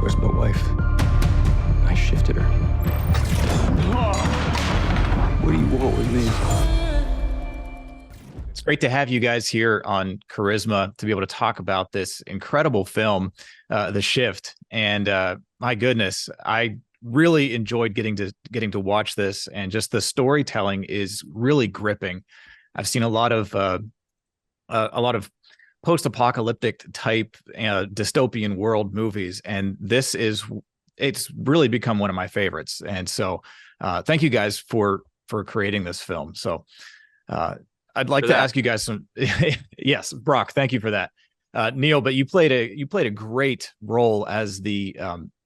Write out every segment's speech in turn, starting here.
Where's my wife? I shifted her. What do you want with me? It's great to have you guys here on Charisma to be able to talk about this incredible film, The Shift. And my goodness, I really enjoyed getting to watch this, and just the storytelling is really gripping. I've seen a lot of post-apocalyptic type dystopian world movies, and it's really become one of my favorites. And so thank you guys for creating this film. So I'd like to ask you guys some yes, Brock, thank you for that. Neal, but you played a great role as the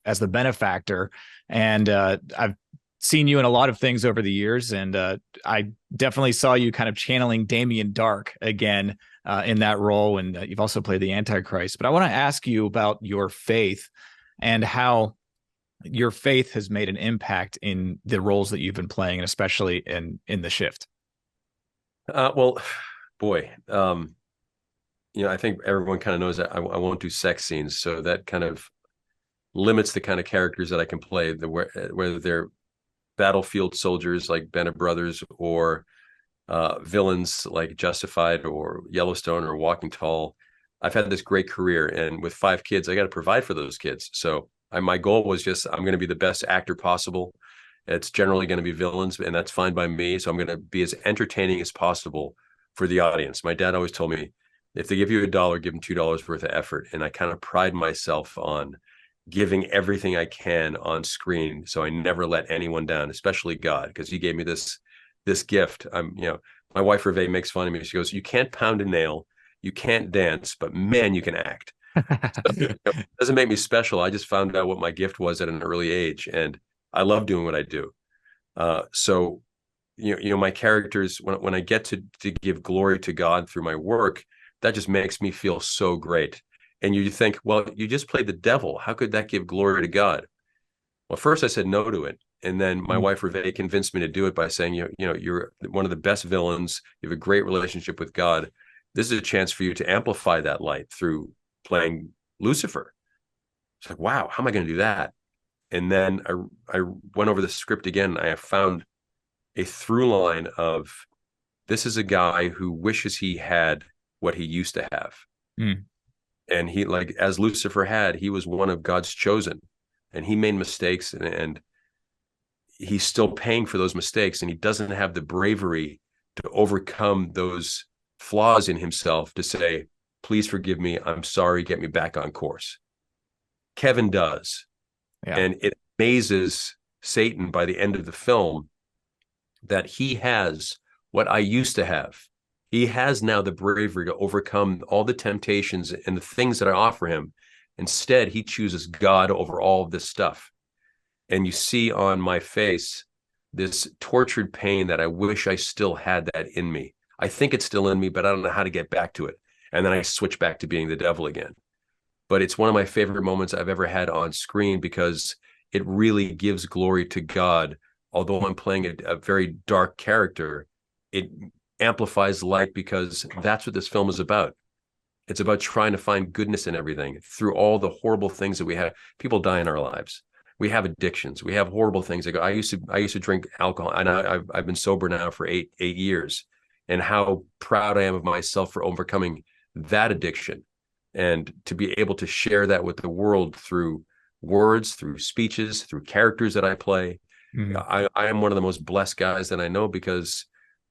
benefactor, and I've seen you in a lot of things over the years, and I definitely saw you kind of channeling Damien Dark again in that role, and you've also played the Antichrist. But I want to ask you about your faith and how your faith has made an impact in the roles that you've been playing, and especially in The Shift. Well, boy, I think everyone kind of knows that I won't do sex scenes, so that kind of limits the kind of characters that I can play, whether they're battlefield soldiers like Band of Brothers, or villains like Justified or Yellowstone or Walking Tall. I've had this great career, and with 5 kids, I got to provide for those kids. So my goal was just, I'm going to be the best actor possible. It's generally going to be villains, and that's fine by me. So I'm going to be as entertaining as possible for the audience. My dad always told me, if they give you $1, give them $2 worth of effort. And I kind of pride myself on giving everything I can on screen, so I never let anyone down, especially God, because He gave me this gift. My wife Reve makes fun of me. She goes, "You can't pound a nail, you can't dance, but man, you can act." It doesn't make me special. I just found out what my gift was at an early age, and I love doing what I do. So my characters, when I get to give glory to God through my work, that just makes me feel so great. And you think, well, you just played the devil. How could that give glory to God? Well, first I said no to it. And then my wife, Reve, convinced me to do it by saying, you're one of the best villains. You have a great relationship with God. This is a chance for you to amplify that light through playing Lucifer. It's like, wow, how am I going to do that? And then I went over the script again. And I found a through line of, this is a guy who wishes he had what he used to have. And he, like, as Lucifer had, he was one of God's chosen, and he made mistakes, and he's still paying for those mistakes, and he doesn't have the bravery to overcome those flaws in himself to say, please forgive me, I'm sorry, get me back on course. Kevin does. Yeah. And it amazes Satan by the end of the film that he has what I used to have. He has now the bravery to overcome all the temptations and the things that I offer him. Instead, he chooses God over all of this stuff. And you see on my face this tortured pain that I wish I still had that in me. I think it's still in me, but I don't know how to get back to it. And then I switch back to being the devil again. But it's one of my favorite moments I've ever had on screen, because it really gives glory to God. Although I'm playing a very dark character, it amplifies light, because that's what this film is about. It's about trying to find goodness in everything through all the horrible things that we have. People die in our lives. We have addictions. We have horrible things. I used to drink alcohol, and I've been sober now for eight years, and how proud I am of myself for overcoming that addiction, and to be able to share that with the world through words, through speeches, through characters that I play. I am one of the most blessed guys that I know, because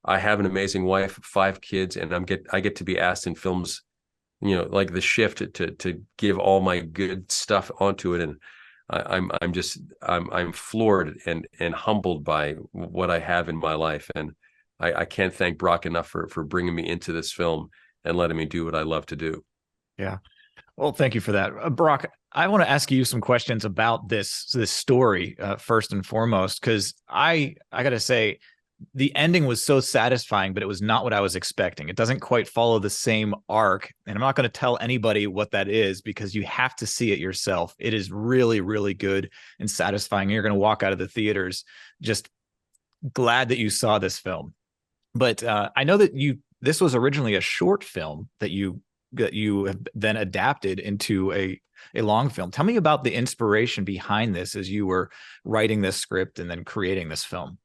I have an amazing wife, 5 kids, and I get to be asked in films, like The Shift, to give all my good stuff onto it, and I'm floored and humbled by what I have in my life, and I can't thank Brock enough for bringing me into this film and letting me do what I love to do. Yeah. Well, thank you for that. Brock, I want to ask you some questions about this story first and foremost, because I got to say, the ending was so satisfying, but it was not what I was expecting. It doesn't quite follow the same arc, and I'm not going to tell anybody what that is, because you have to see it yourself. It is really, really good and satisfying. You're going to walk out of the theaters just glad that you saw this film. But I know that this was originally a short film that you you have then adapted into a long film. Tell me about the inspiration behind this as you were writing this script and then creating this film.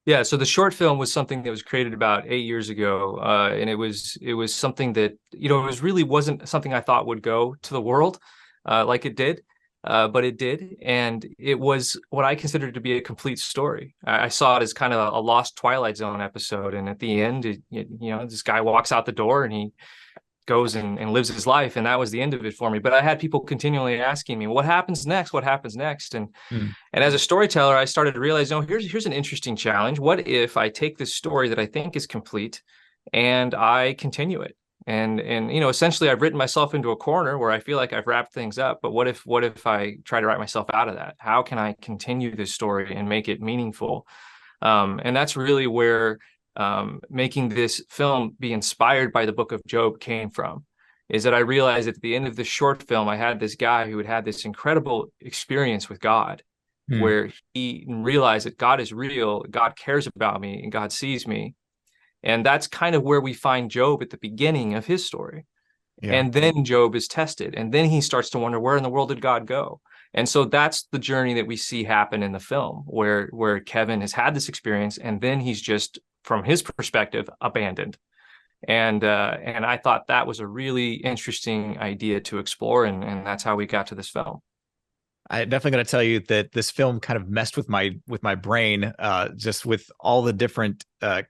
Yeah, so the short film was something that was created about 8 years ago, and it was something that, it was really wasn't something I thought would go to the world like it did, but it did, and it was what I considered to be a complete story. I saw it as kind of a lost Twilight Zone episode, and at the end, this guy walks out the door and he goes and lives his life, and that was the end of it for me. But I had people continually asking me, what happens next, what happens next? And as a storyteller, I started to realize, here's an interesting challenge. What if I take this story that I think is complete and I continue it? And essentially I've written myself into a corner where I feel like I've wrapped things up, but what if I try to write myself out of that? How can I continue this story and make it meaningful? And that's really where making this film be inspired by the book of Job came from, is that I realized at the end of the short film, I had this guy who had this incredible experience with God, where he realized that God is real, God cares about me, and God sees me. And that's kind of where we find Job at the beginning of his story. Yeah. And then Job is tested, and then he starts to wonder, where in the world did God go? And so that's the journey that we see happen in the film, where Kevin has had this experience, and then he's just, from his perspective, abandoned. And I thought that was a really interesting idea to explore, and that's how we got to this film. I definitely got to tell you that this film kind of messed with my brain, just with all the different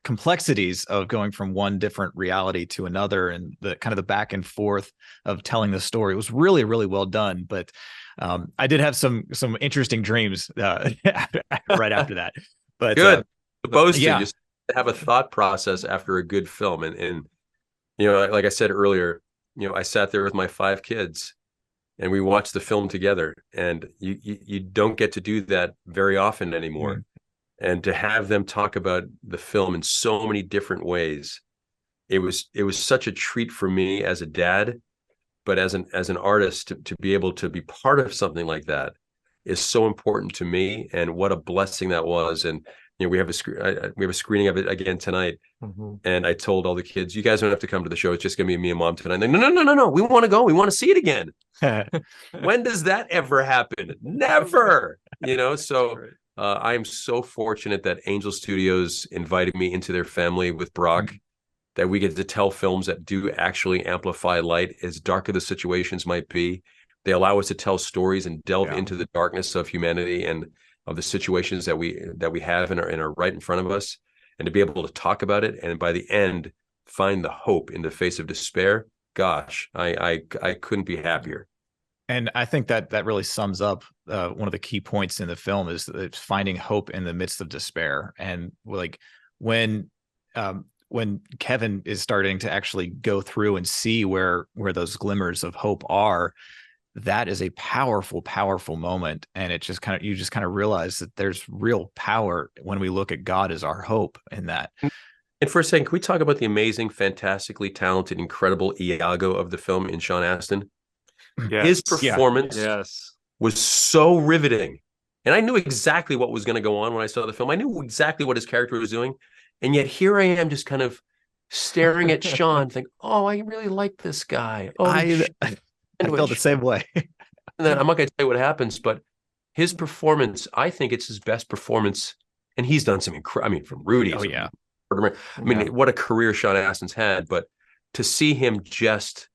complexities of going from one different reality to another, and the kind of the back and forth of telling the story. It was really, really well done. But I did have some interesting dreams right after that. But good. Supposed to yeah. Just have a thought process after a good film, and like I said earlier, I sat there with my 5 kids and we watched the film together, and you don't get to do that very often anymore. And to have them talk about the film in so many different ways, it was such a treat for me as a dad, but as an artist to be able to be part of something like that is so important to me, and what a blessing that was. And we have a screening of it again tonight. And I told all the kids, you guys don't have to come to the show. It's just going to be me and Mom tonight. And no. We want to go. We want to see it again. When does that ever happen? Never. So I am so fortunate that Angel Studios invited me into their family with Brock, that we get to tell films that do actually amplify light, as dark as the situations might be. They allow us to tell stories and delve into the darkness of humanity and of the situations that we have and are right in front of us, and to be able to talk about it, and by the end find the hope in the face of despair. Gosh, I couldn't be happier. And I think that really sums up one of the key points in the film, is finding hope in the midst of despair. And like when Kevin is starting to actually go through and see where those glimmers of hope are, that is a powerful, powerful moment. And it just you just kind of realize that there's real power when we look at God as our hope in that. And for a second, can we talk about the amazing, fantastically talented, incredible Iago of the film in Sean Astin? Yes. His performance was so riveting. And I knew exactly what was going to go on when I saw the film. I knew exactly what his character was doing. And yet here I am, just kind of staring at Sean, think, oh, I really like this guy. Oh, I felt the same way. And then I'm not going to tell you what happens, but his performance, I think it's his best performance. And he's done some from Rudy. Oh, yeah. What a career Sean Astin's had. But to see him just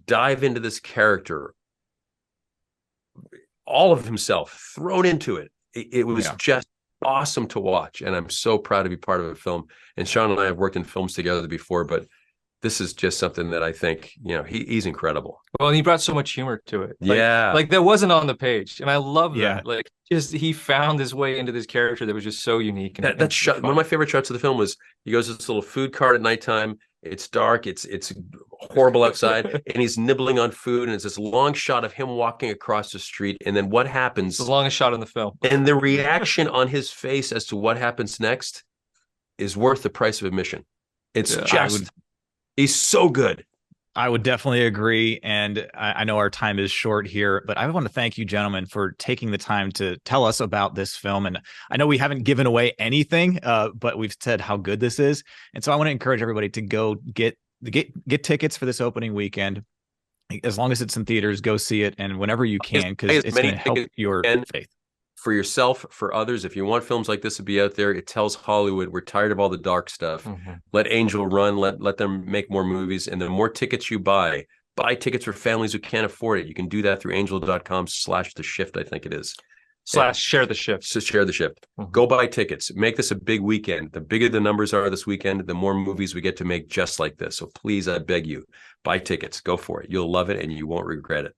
dive into this character, all of himself thrown into it, it was just awesome to watch. And I'm so proud to be part of a film. And Sean and I have worked in films together before, but this is just something that I think, he's incredible. Well, and he brought so much humor to it. Like that wasn't on the page. And I love that. Like, just he found his way into this character that was just so unique. And that shot, one of my favorite shots of the film was he goes to this little food cart at nighttime. It's dark. It's horrible outside, and he's nibbling on food. And it's this long shot of him walking across the street. And then what happens? It's the longest shot in the film. And the reaction on his face as to what happens next is worth the price of admission. It's he's so good. I would definitely agree. And I know our time is short here, but I want to thank you, gentlemen, for taking the time to tell us about this film. And I know we haven't given away anything, but we've said how good this is. And so I want to encourage everybody to go get get tickets for this opening weekend. As long as it's in theaters, go see it, and whenever you can, because it's going to help your faith. For yourself, for others, if you want films like this to be out there, it tells Hollywood we're tired of all the dark stuff. Let Angel run, let them make more movies, and the more tickets you buy tickets for families who can't afford it. You can do that through angel.com/the shift, I think it is. /share the shift. So share the shift. Go buy tickets. Make this a big weekend. The bigger the numbers are this weekend, the more movies we get to make just like this. So please, I beg you, buy tickets. Go for it. You'll love it and you won't regret it.